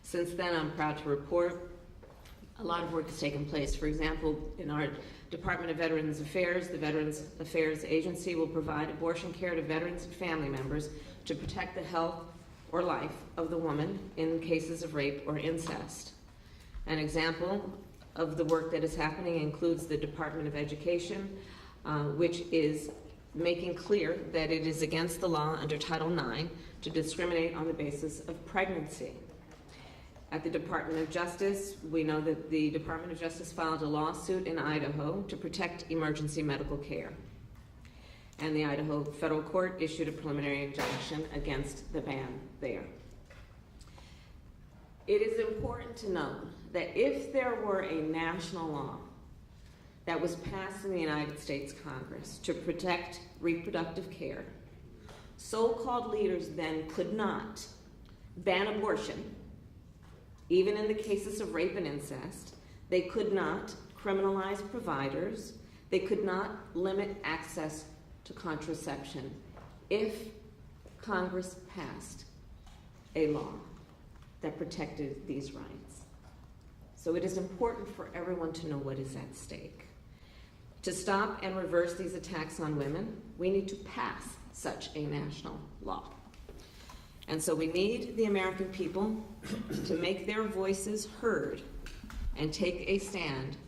Since then, I'm proud to report a lot of work has taken place. For example, in our Department of Veterans Affairs, the Veterans Affairs Agency will provide abortion care to veterans and family members to protect the health or life of the woman in cases of rape or incest. An example of the work that is happening includes the Department of Education, which is making clear that it is against the law under Title IX to discriminate on the basis of pregnancy. At the Department of Justice, we know that the Department of Justice filed a lawsuit in Idaho to protect emergency medical care. And the Idaho Federal Court issued a preliminary injunction against the ban there. It is important to note that if there were a national law that was passed in the United States Congress to protect reproductive care, so-called leaders then could not ban abortion, even in the cases of rape and incest. They could not criminalize providers. They could not limit access to contraception if Congress passed a law that protected these rights. So it is important for everyone to know what is at stake. To stop and reverse these attacks on women, we need to pass such a national law. And so we need the American people to make their voices heard and take a stand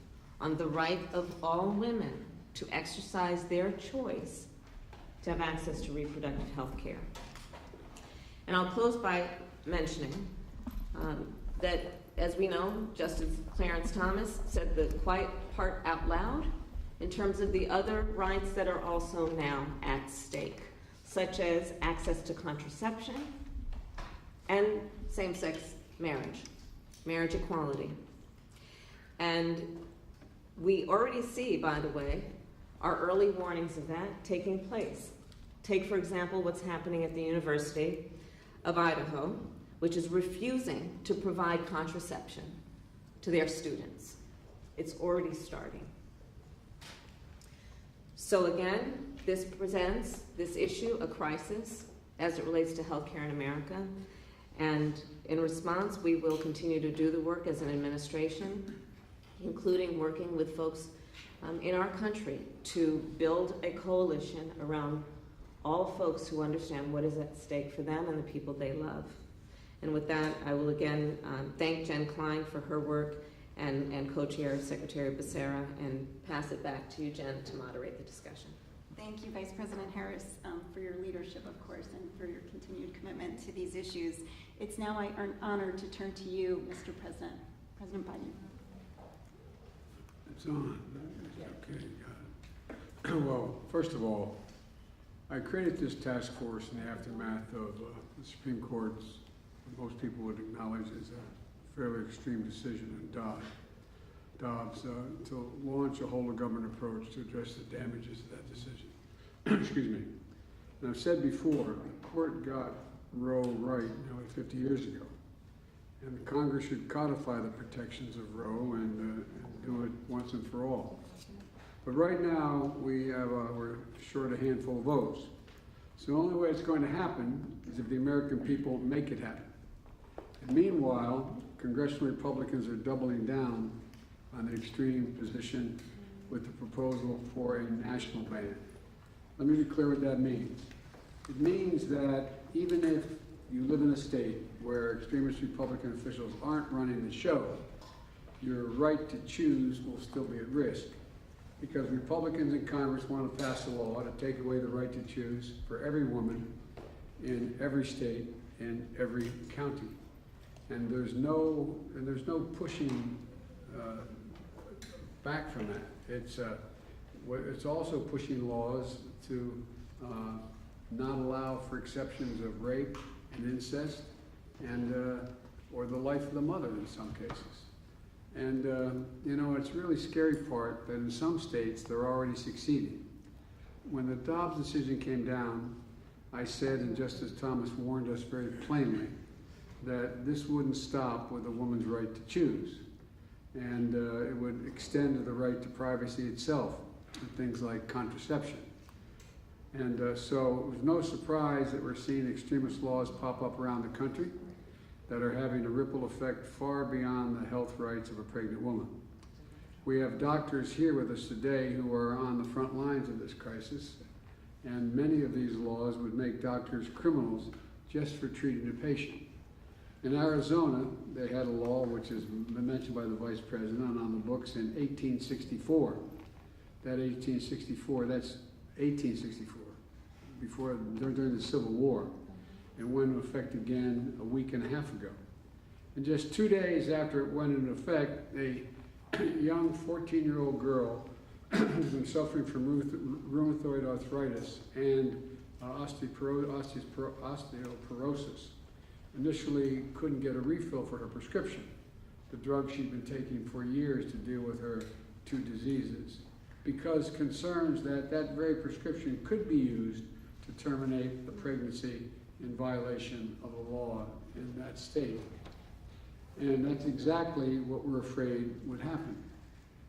on the right of all women to exercise their choice to have access to reproductive health care. And I'll close by mentioning that, as we know, Justice Clarence Thomas said the quiet part out loud in terms of the other rights that are also now at stake, such as access to contraception and same-sex marriage, marriage equality. And we already see, by the way, our early warnings of that taking place. Take, for example, what's happening at the University of Idaho, which is refusing to provide contraception to their students. It's already starting. So again, this presents this issue, a crisis, as it relates to healthcare in America. And in response, we will continue to do the work as an administration, including working with folks in our country to build a coalition around all folks who understand what is at stake for them and the people they love. And with that, I will again thank Jen Klein for her work and co-chair Secretary Becerra, and pass it back to you, Jen, to moderate the discussion. Thank you, Vice President Harris, for your leadership, of course, and for your continued commitment to these issues. It's now my honor to turn to you, Mr. President. President Biden. It's on. Okay, got it. Well, first of all, I created this task force in the aftermath of the Supreme Court's, most people would acknowledge as a fairly extreme decision in Dobbs to launch a whole-of-government approach to address the damages of that decision. Excuse me. And I've said before, the court got Roe right nearly 50 years ago. And the Congress should codify the protections of Roe and do it once and for all. But right now, we're short a handful of votes. So the only way it's going to happen is if the American people make it happen. And meanwhile, congressional Republicans are doubling down on the extreme position with the proposal for a national ban. Let me be clear what that means. It means that even if you live in a state where extremist Republican officials aren't running the show, your right to choose will still be at risk, because Republicans in Congress want to pass a law to take away the right to choose for every woman in every state and every county. And there's no pushing back from that. It's also pushing laws to not allow for exceptions of rape and incest, and or the life of the mother in some cases. And you know, it's really scary part that in some states they're already succeeding. When the Dobbs decision came down, I said, and Justice Thomas warned us very plainly, that this wouldn't stop with a woman's right to choose. And it would extend to the right to privacy itself, and things like contraception. And so it was no surprise that we're seeing extremist laws pop up around the country. that are having a ripple effect far beyond the health rights of a pregnant woman. We have doctors here with us today who are on the front lines of this crisis, and many of these laws would make doctors criminals just for treating a patient. In Arizona, they had a law which has been mentioned by the Vice President on the books in 1864. That's 1864, during the Civil War, and went into effect again a week and a half ago. And just 2 days after it went into effect, a young 14-year-old girl who's been suffering from rheumatoid arthritis and osteoporosis initially couldn't get a refill for her prescription, the drug she'd been taking for years to deal with her two diseases, because concerns that that very prescription could be used to terminate the pregnancy in violation of a law in that state. And that's exactly what we're afraid would happen.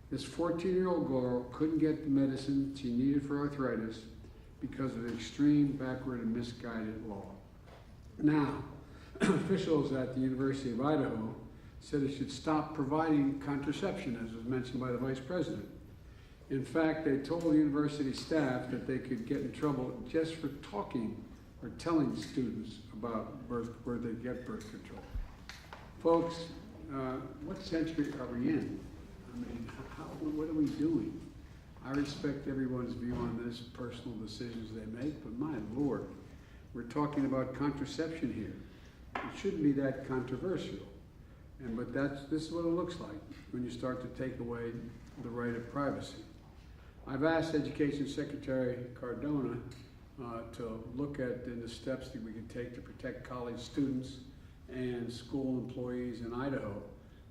This 14-year-old girl couldn't get the medicine she needed for arthritis because of the extreme, backward, and misguided law. Now, officials at the University of Idaho said it should stop providing contraception, as was mentioned by the Vice President. In fact, they told the university staff that they could get in trouble just for talking or telling students about where they get birth control. Folks, what century are we in? I mean, what are we doing? I respect everyone's view on this, personal decisions they make, but my Lord, we're talking about contraception here. It shouldn't be that controversial. But this is what it looks like when you start to take away the right of privacy. I've asked Education Secretary Cardona to look at the steps that we can take to protect college students and school employees in Idaho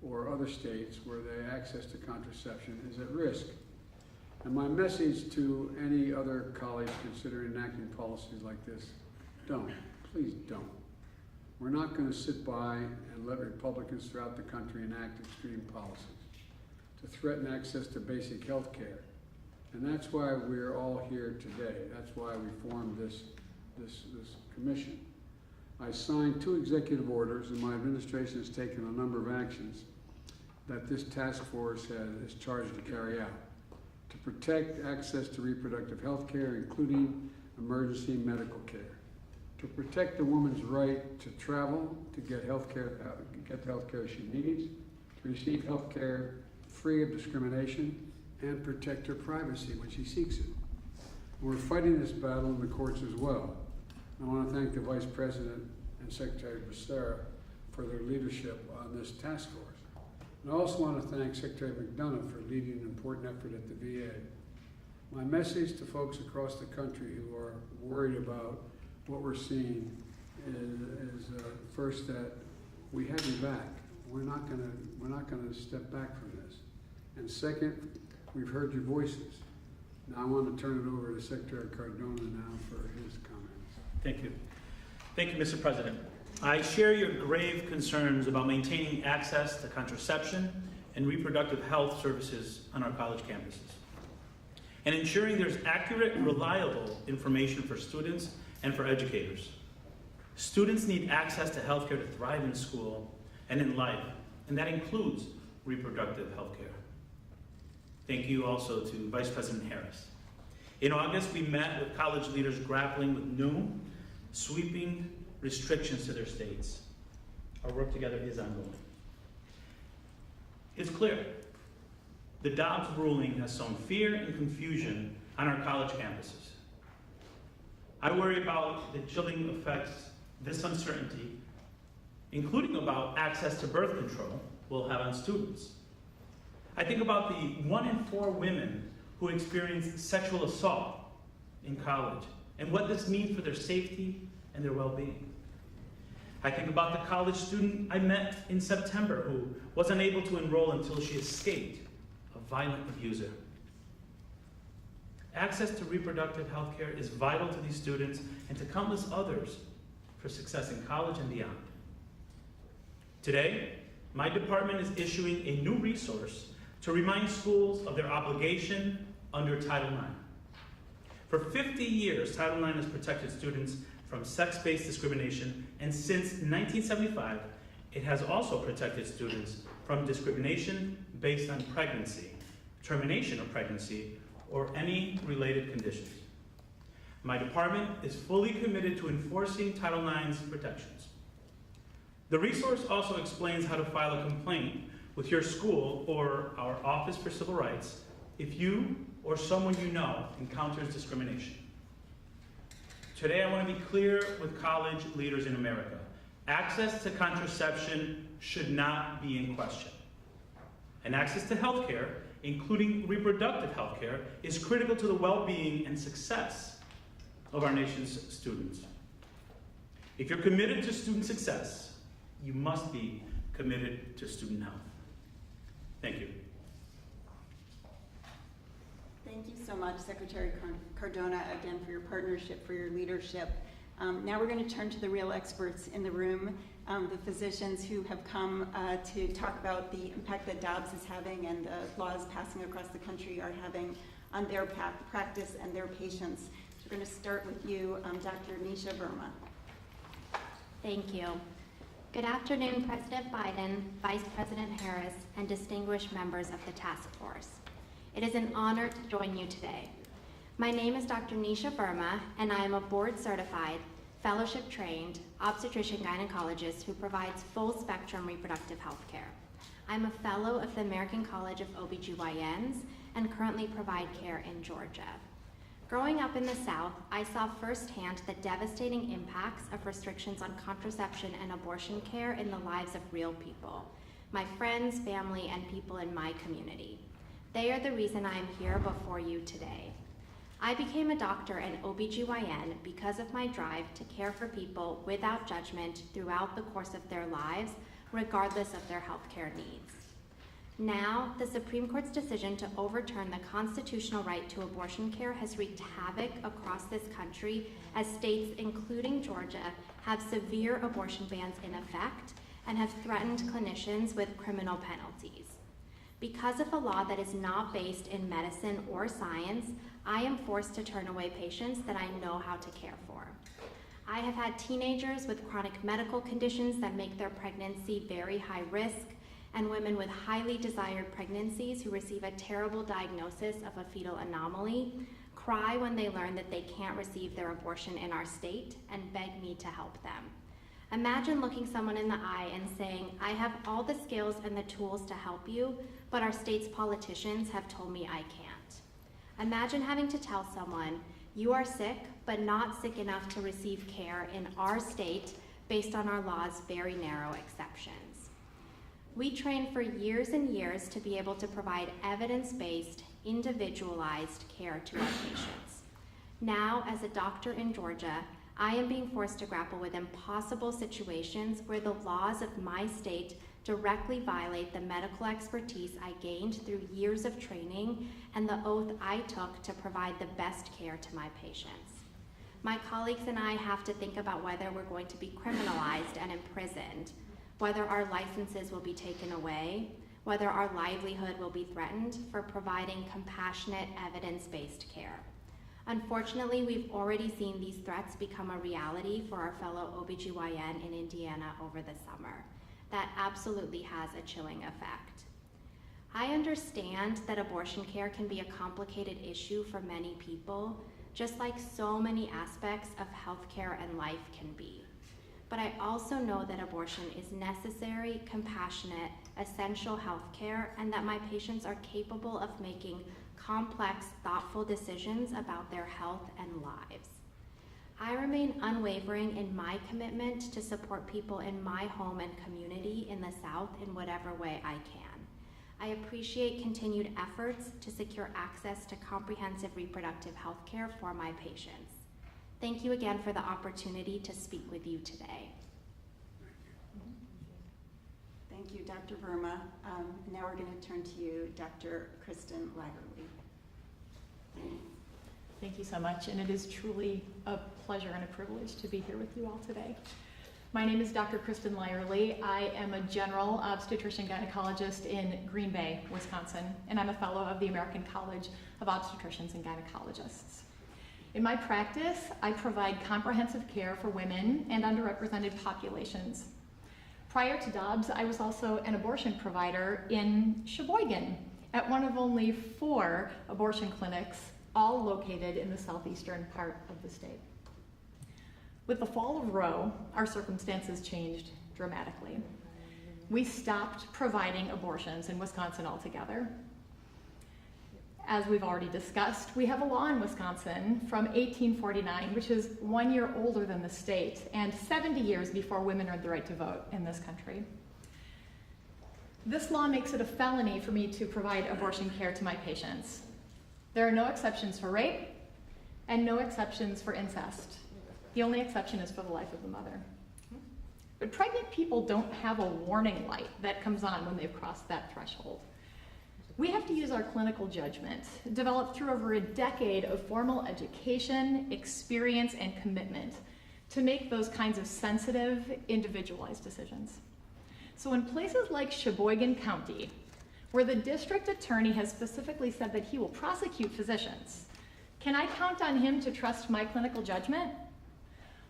or other states where the access to contraception is at risk. And my message to any other college considering enacting policies like this, don't, please don't. We're not going to sit by and let Republicans throughout the country enact extreme policies to threaten access to basic health care. And that's why we're all here today. That's why we formed this commission. I signed 2 executive orders, and my administration has taken a number of actions that this task force is charged to carry out to protect access to reproductive health care, including emergency medical care, to protect the woman's right to travel, to get the health care she needs, to receive health care free of discrimination, and protect her privacy when she seeks it. We're fighting this battle in the courts as well. I want to thank the Vice President and Secretary Becerra for their leadership on this task force. And I also want to thank Secretary McDonough for leading an important effort at the VA. My message to folks across the country who are worried about what we're seeing is first that we have you back. We're not going to step back from this. And second, we've heard your voices. Now I want to turn it over to Secretary Cardona now for his comments. Thank you. Thank you, Mr. President. I share your grave concerns about maintaining access to contraception and reproductive health services on our college campuses, and ensuring there's accurate and reliable information for students and for educators. Students need access to health care to thrive in school and in life, and that includes reproductive health care. Thank you also to Vice President Harris. In August, we met with college leaders grappling with new, sweeping restrictions to their states. Our work together is ongoing. It's clear, the Dobbs ruling has sown fear and confusion on our college campuses. I worry about the chilling effects this uncertainty, including about access to birth control, will have on students. I think about the 1 in 4 women who experience sexual assault in college and what this means for their safety and their well-being. I think about the college student I met in September who was unable to enroll until she escaped a violent abuser. Access to reproductive health care is vital to these students and to countless others for success in college and beyond. Today, my department is issuing a new resource to remind schools of their obligation under Title IX. For 50 years, Title IX has protected students from sex-based discrimination, and since 1975, It has also protected students from discrimination based on pregnancy, termination of pregnancy, or any related conditions. My department is fully committed to enforcing Title IX's protections. The resource also explains how to file a complaint with your school or our Office for Civil Rights if you or someone you know encounters discrimination. Today, I want to be clear with college leaders in America. Access to contraception should not be in question. And access to health care, including reproductive health care, is critical to the well-being and success of our nation's students. If you're committed to student success, you must be committed to student health. Thank you. Thank you so much, Secretary Cardona, again, for your partnership, for your leadership. Now we're going to turn to the real experts in the room, the physicians who have come to talk about the impact that Dobbs is having and the laws passing across the country are having on their practice and their patients. So we're going to start with you, Dr. Nisha Verma. Thank you. Good afternoon, President Biden, Vice President Harris, and distinguished members of the task force. It is an honor to join you today. My name is Dr. Nisha Verma, and I am a board-certified, fellowship-trained obstetrician-gynecologist who provides full-spectrum reproductive health care. I'm a fellow of the American College of OBGYNs and currently provide care in Georgia. Growing up in the South, I saw firsthand the devastating impacts of restrictions on contraception and abortion care in the lives of real people, my friends, family, and people in my community. They are the reason I am here before you today. I became a doctor and OBGYN because of my drive to care for people without judgment throughout the course of their lives, regardless of their healthcare needs. Now, the Supreme Court's decision to overturn the constitutional right to abortion care has wreaked havoc across this country as states, including Georgia, have severe abortion bans in effect and have threatened clinicians with criminal penalties. Because of a law that is not based in medicine or science, I am forced to turn away patients that I know how to care for. I have had teenagers with chronic medical conditions that make their pregnancy very high risk, and women with highly desired pregnancies who receive a terrible diagnosis of a fetal anomaly cry when they learn that they can't receive their abortion in our state and beg me to help them. Imagine looking someone in the eye and saying, I have all the skills and the tools to help you, but our state's politicians have told me I can't. Imagine having to tell someone, you are sick, but not sick enough to receive care in our state based on our law's very narrow exceptions. We trained for years and years to be able to provide evidence-based, individualized care to our patients. Now, as a doctor in Georgia, I am being forced to grapple with impossible situations where the laws of my state directly violate the medical expertise I gained through years of training and the oath I took to provide the best care to my patients. My colleagues and I have to think about whether we're going to be criminalized and imprisoned, whether our licenses will be taken away, whether our livelihood will be threatened for providing compassionate, evidence-based care. Unfortunately, we've already seen these threats become a reality for our fellow OBGYN in Indiana over the summer. That absolutely has a chilling effect. I understand that abortion care can be a complicated issue for many people, just like so many aspects of healthcare and life can be. But I also know that abortion is necessary, compassionate, essential health care, and that my patients are capable of making complex, thoughtful decisions about their health and lives. I remain unwavering in my commitment to support people in my home and community in the South in whatever way I can. I appreciate continued efforts to secure access to comprehensive reproductive health care for my patients. Thank you again for the opportunity to speak with you today. Thank you, Dr. Verma. Now we're going to turn to you, Dr. Kristen Lagerly. Thank you so much, and it is truly a pleasure and a privilege to be here with you all today. My name is Dr. Kristen Lyerly. I am a general obstetrician gynecologist in Green Bay, Wisconsin, and I'm a fellow of the American College of Obstetricians and Gynecologists. In my practice, I provide comprehensive care for women and underrepresented populations. Prior to Dobbs, I was also an abortion provider in Sheboygan at one of only 4 abortion clinics, all located in the southeastern part of the state. With the fall of Roe, our circumstances changed dramatically. We stopped providing abortions in Wisconsin altogether. As we've already discussed, we have a law in Wisconsin from 1849, which is 1 year older than the state and 70 years before women earned the right to vote in this country. This law makes it a felony for me to provide abortion care to my patients. There are no exceptions for rape and no exceptions for incest. The only exception is for the life of the mother. But pregnant people don't have a warning light that comes on when they've crossed that threshold. We have to use our clinical judgment, developed through over a decade of formal education, experience, and commitment, to make those kinds of sensitive, individualized decisions. So in places like Sheboygan County, where the district attorney has specifically said that he will prosecute physicians, can I count on him to trust my clinical judgment?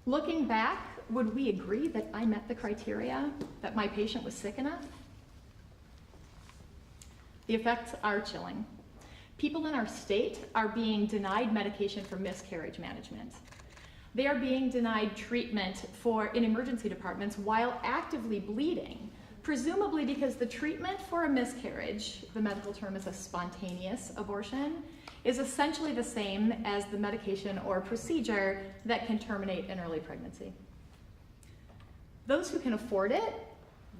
Looking back, would we agree that I met the criteria, that my patient was sick enough? The effects are chilling. People in our state are being denied medication for miscarriage management. They are being denied treatment in emergency departments while actively bleeding, presumably because the treatment for a miscarriage, the medical term is a spontaneous abortion, is essentially the same as the medication or procedure that can terminate an early pregnancy. Those who can afford it,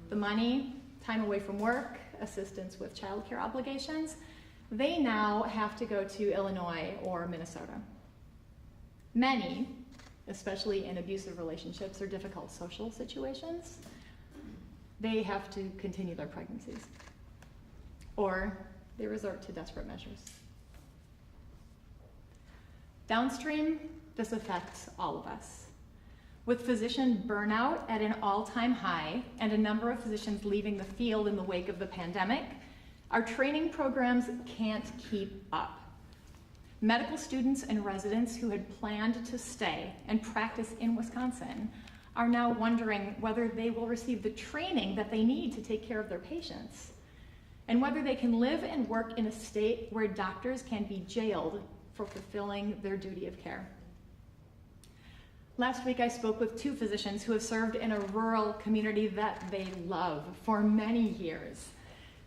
the money, time away from work, assistance with childcare obligations, they now have to go to Illinois or Minnesota. Many, especially in abusive relationships or difficult social situations, they have to continue their pregnancies, or they resort to desperate measures. Downstream, this affects all of us. With physician burnout at an all-time high and a number of physicians leaving the field in the wake of the pandemic, our training programs can't keep up. Medical students and residents who had planned to stay and practice in Wisconsin are now wondering whether they will receive the training that they need to take care of their patients, and whether they can live and work in a state where doctors can be jailed for fulfilling their duty of care. Last week I spoke with 2 physicians who have served in a rural community that they love for many years.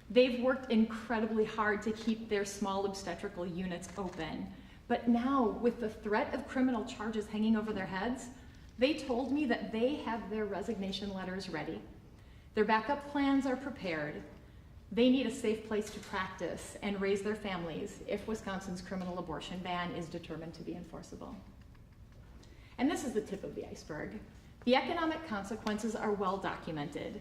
They've worked incredibly hard to keep their small obstetrical units open, but now with the threat of criminal charges hanging over their heads, they told me that they have their resignation letters ready. Their backup plans are prepared. They need a safe place to practice and raise their families if Wisconsin's criminal abortion ban is determined to be enforceable. And this is the tip of the iceberg. The economic consequences are well documented.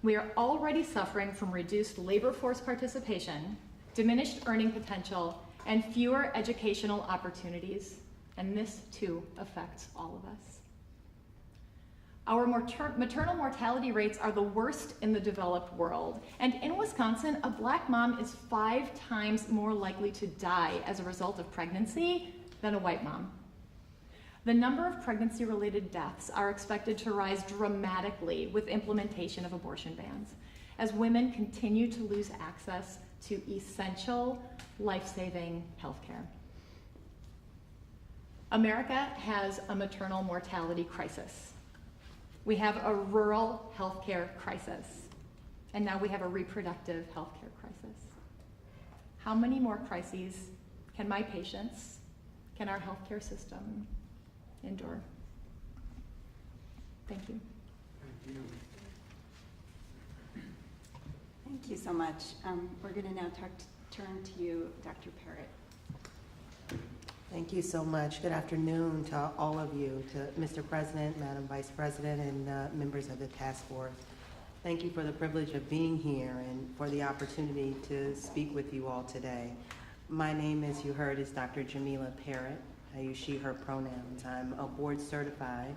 We are already suffering from reduced labor force participation, diminished earning potential, and fewer educational opportunities. And this too affects all of us. Our maternal mortality rates are the worst in the developed world. And in Wisconsin, a Black mom is 5 times more likely to die as a result of pregnancy than a white mom. The number of pregnancy-related deaths are expected to rise dramatically with implementation of abortion bans, as women continue to lose access to essential, life-saving health care. America has a maternal mortality crisis. We have a rural healthcare crisis, and now we have a reproductive healthcare crisis. How many more crises can my patients, can our healthcare system endure? Thank you. Thank you. Thank you so much. We're going to now turn to you, Dr. Parrott. Thank you so much. Good afternoon to all of you, to Mr. President, Madam Vice President, and members of the task force. Thank you for the privilege of being here and for the opportunity to speak with you all today. My name, as you heard, is Dr. Jamila Parrott. I use she, her pronouns. I'm a board certified,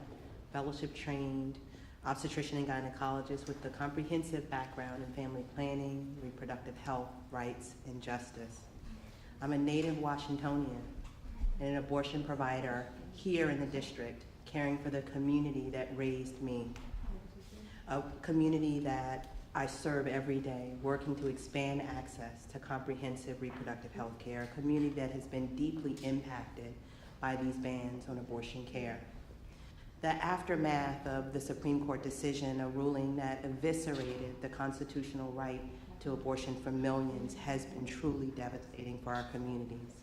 fellowship trained obstetrician and gynecologist with a comprehensive background in family planning, reproductive health, rights, and justice. I'm a native Washingtonian and an abortion provider here in the district, caring for the community that raised me. a community that I serve every day, working to expand access to comprehensive reproductive health care, a community that has been deeply impacted by these bans on abortion care. The aftermath of the Supreme Court decision, a ruling that eviscerated the constitutional right to abortion for millions, has been truly devastating for our communities.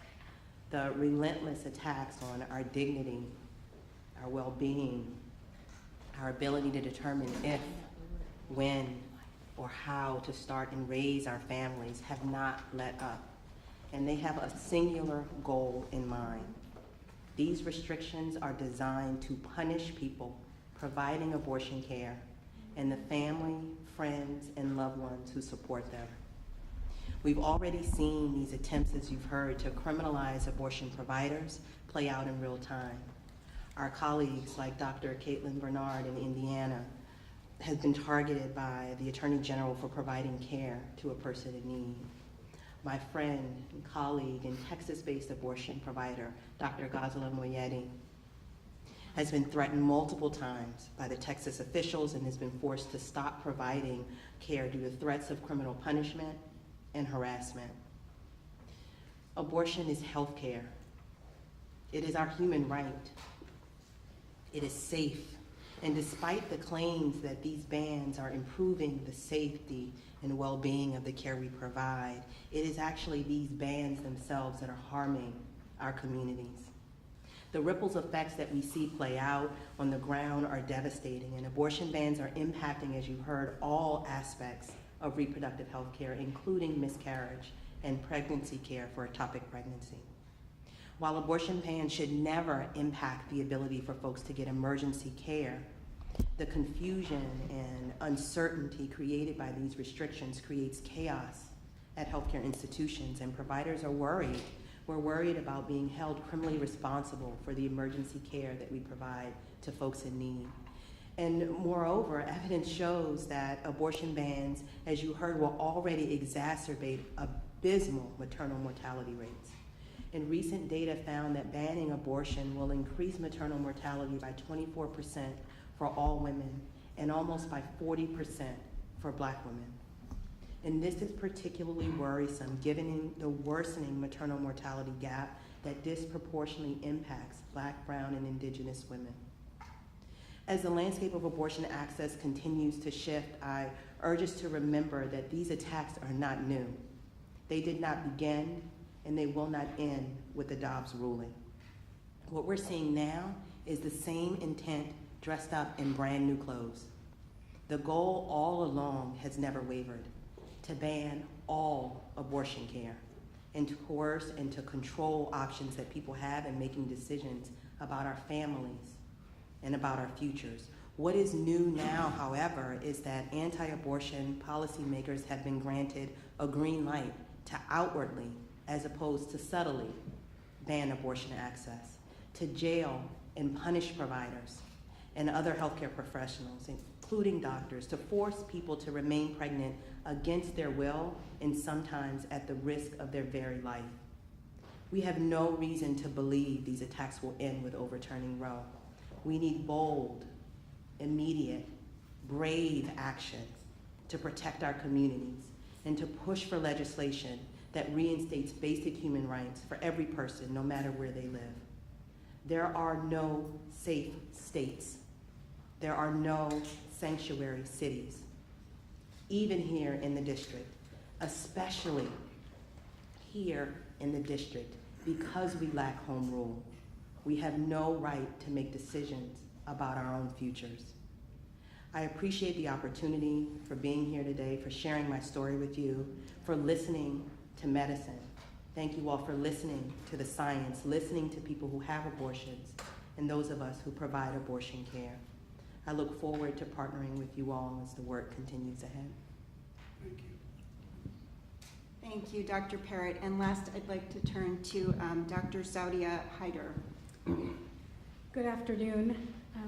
The relentless attacks on our dignity, our well-being, our ability to determine if, when, or how to start and raise our families have not let up. And they have a singular goal in mind. These restrictions are designed to punish people providing abortion care and the family, friends, and loved ones who support them. We've already seen these attempts, as you've heard, to criminalize abortion providers play out in real time. Our colleagues like Dr. Caitlin Bernard in Indiana has been targeted by the Attorney General for providing care to a person in need. My friend and colleague and Texas-based abortion provider, Dr. Ghazala Moyedi, has been threatened multiple times by the Texas officials and has been forced to stop providing care due to threats of criminal punishment and harassment. Abortion is health care. It is our human right. It is safe. And despite the claims that these bans are improving the safety and well-being of the care we provide, it is actually these bans themselves that are harming our communities. The ripples effects that we see play out on the ground are devastating, and abortion bans are impacting, as you heard, all aspects of reproductive health care, including miscarriage and pregnancy care for ectopic pregnancy. While abortion bans should never impact the ability for folks to get emergency care, the confusion and uncertainty created by these restrictions creates chaos at healthcare institutions, and providers are worried. We're worried about being held criminally responsible for the emergency care that we provide to folks in need. And moreover, evidence shows that abortion bans, as you heard, will already exacerbate abysmal maternal mortality rates. And recent data found that banning abortion will increase maternal mortality by 24% for all women and almost by 40% for Black women. And this is particularly worrisome given the worsening maternal mortality gap that disproportionately impacts Black, brown, and Indigenous women. As the landscape of abortion access continues to shift, I urge us to remember that these attacks are not new. They did not begin, and they will not end with the Dobbs ruling. What we're seeing now is the same intent dressed up in brand new clothes. The goal all along has never wavered: to ban all abortion care and to coerce and to control options that people have in making decisions about our families and about our futures. What is new now, however, is that anti-abortion policymakers have been granted a green light to outwardly, as opposed to subtly, ban abortion access, to jail and punish providers and other healthcare professionals, including doctors, to force people to remain pregnant against their will and sometimes at the risk of their very life. We have no reason to believe these attacks will end with overturning Roe. We need bold, immediate, brave action to protect our communities and to push for legislation that reinstates basic human rights for every person, no matter where they live. There are no safe states. There are no sanctuary cities, even here in the district, especially here in the district, because we lack home rule. We have no right to make decisions about our own futures. I appreciate the opportunity for being here today, for sharing my story with you, for listening to medicine. Thank you all for listening to the science, listening to people who have abortions, and those of us who provide abortion care. I look forward to partnering with you all as the work continues ahead. Thank you. Thank you, Dr. Parrott. And last, I'd like to turn to Dr. Saudia Haider. Good afternoon,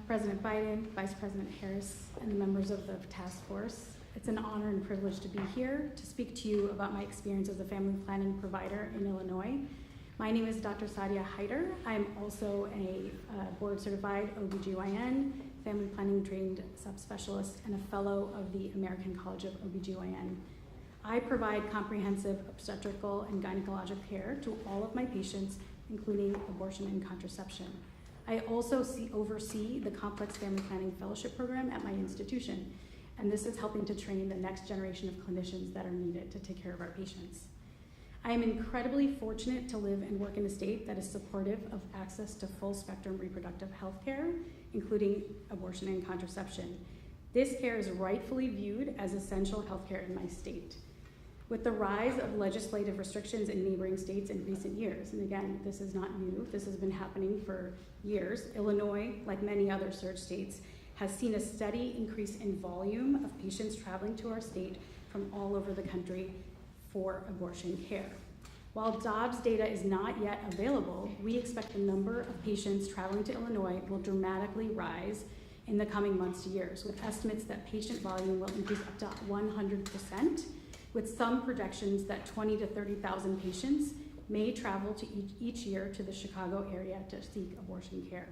President Biden, Vice President Harris, and the members of the task force. It's an honor and privilege to be here to speak to you about my experience as a family planning provider in Illinois. My name is Dr. Saudia Haider. I'm also a board-certified OBGYN family planning trained subspecialist, and a fellow of the American College of OBGYN. I provide comprehensive obstetrical and gynecologic care to all of my patients, including abortion and contraception. I also oversee the Complex Family Planning Fellowship Program at my institution, and this is helping to train the next generation of clinicians that are needed to take care of our patients. I am incredibly fortunate to live and work in a state that is supportive of access to full spectrum reproductive health care, including abortion and contraception. This care is rightfully viewed as essential health care in my state. With the rise of legislative restrictions in neighboring states in recent years, and again, this is not new, this has been happening for years, Illinois, like many other surge states, has seen a steady increase in volume of patients traveling to our state from all over the country for abortion care. While Dobbs data is not yet available, we expect the number of patients traveling to Illinois will dramatically rise in the coming months to years, with estimates that patient volume will increase up to 100%, with some projections that 20 to 30,000 patients may travel to each year to the Chicago area to seek abortion care.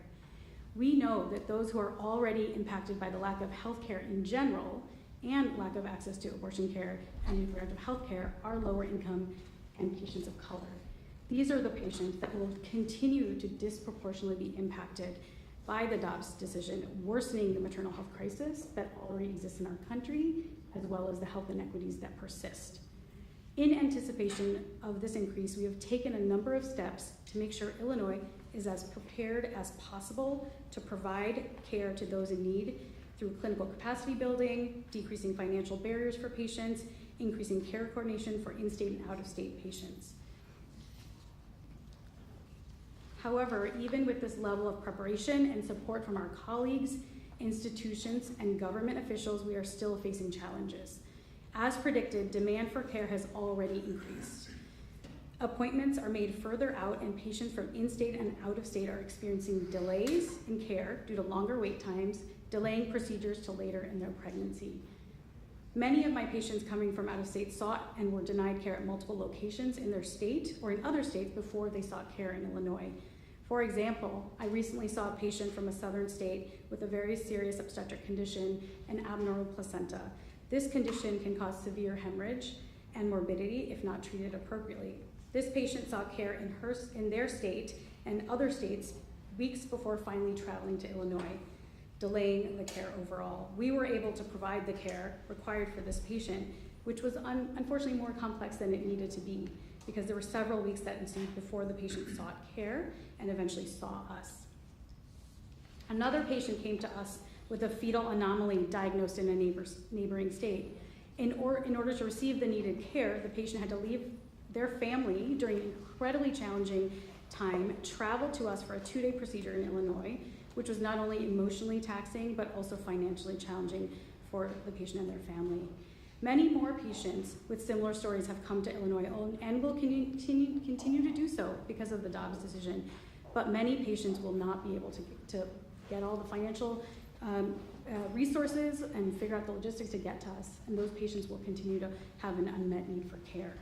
We know that those who are already impacted by the lack of health care in general and lack of access to abortion care and reproductive health care are lower income and patients of color. These are the patients that will continue to disproportionately be impacted by the Dobbs decision, worsening the maternal health crisis that already exists in our country, as well as the health inequities that persist. In anticipation of this increase, we have taken a number of steps to make sure Illinois is as prepared as possible to provide care to those in need through clinical capacity building, decreasing financial barriers for patients, increasing care coordination for in-state and out-of-state patients. However, even with this level of preparation and support from our colleagues, institutions, and government officials, we are still facing challenges. As predicted, demand for care has already increased. Appointments are made further out, and patients from in-state and out-of-state are experiencing delays in care due to longer wait times, delaying procedures to later in their pregnancy. Many of my patients coming from out of state sought and were denied care at multiple locations in their state or in other states before they sought care in Illinois. For example, I recently saw a patient from a southern state with a very serious obstetric condition, an abnormal placenta. This condition can cause severe hemorrhage and morbidity if not treated appropriately. This patient sought care in their state and other states weeks before finally traveling to Illinois, delaying the care overall. We were able to provide the care required for this patient, which was unfortunately more complex than it needed to be, because there were several weeks that ensued before the patient sought care and eventually saw us. Another patient came to us with a fetal anomaly diagnosed in a neighboring state. In order to receive the needed care, the patient had to leave their family during an incredibly challenging time, travel to us for a 2-day procedure in Illinois, which was not only emotionally taxing, but also financially challenging for the patient and their family. Many more patients with similar stories have come to Illinois and will continue to do so because of the Dobbs decision, but many patients will not be able to get all the financial resources and figure out the logistics to get to us, and those patients will continue to have an unmet need for care.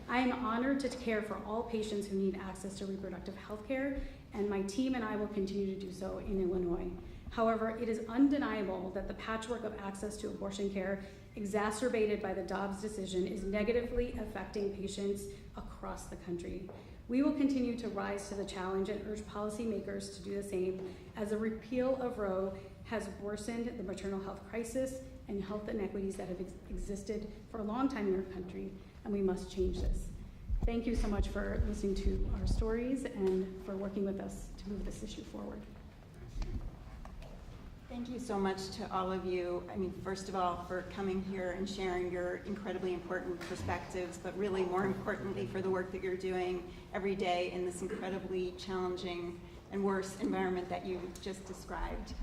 I am honored to care for all patients who need access to reproductive health care, and my team and I will continue to do so in Illinois. However, it is undeniable that the patchwork of access to abortion care, exacerbated by the Dobbs decision, is negatively affecting patients across the country. We will continue to rise to the challenge and urge policymakers to do the same, as the repeal of Roe has worsened the maternal health crisis and health inequities that have existed for a long time in our country, and we must change this. Thank you so much for listening to our stories and for working with us to move this issue forward. Thank you so much to all of you. I mean, first of all, for coming here and sharing your incredibly important perspectives, but really more importantly for the work that you're doing every day in this incredibly challenging and worse environment that you just described.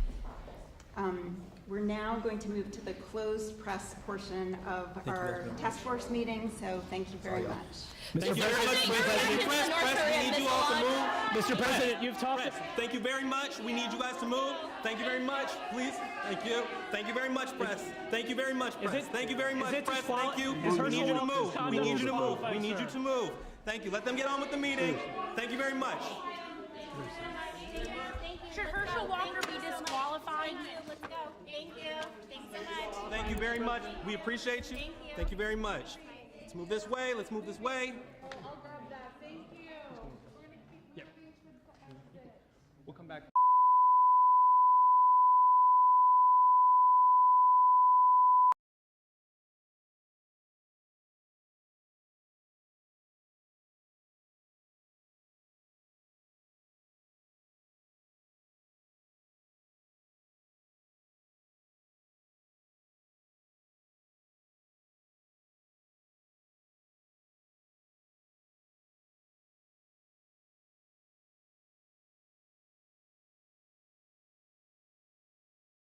We're now going to move to the closed press portion of our task force meeting, so thank you very much. Thank you very much, Press, we need you all to move. Mr. President, you've talked. Thank you very much. We need you guys to move. Thank you very much. Please. Thank you. Thank you very much, Press. Thank you very much, Press. Thank you very much, Press. Thank you. We need you to move. We need you to move. We need you to move. Thank you. Let them get on with the meeting. Thank you very much. Should Herschel Walker be disqualified? Let's go. Thank you. Thanks so much. Thank you very much. We appreciate you. Thank you very much. Let's move this way. Let's move this way.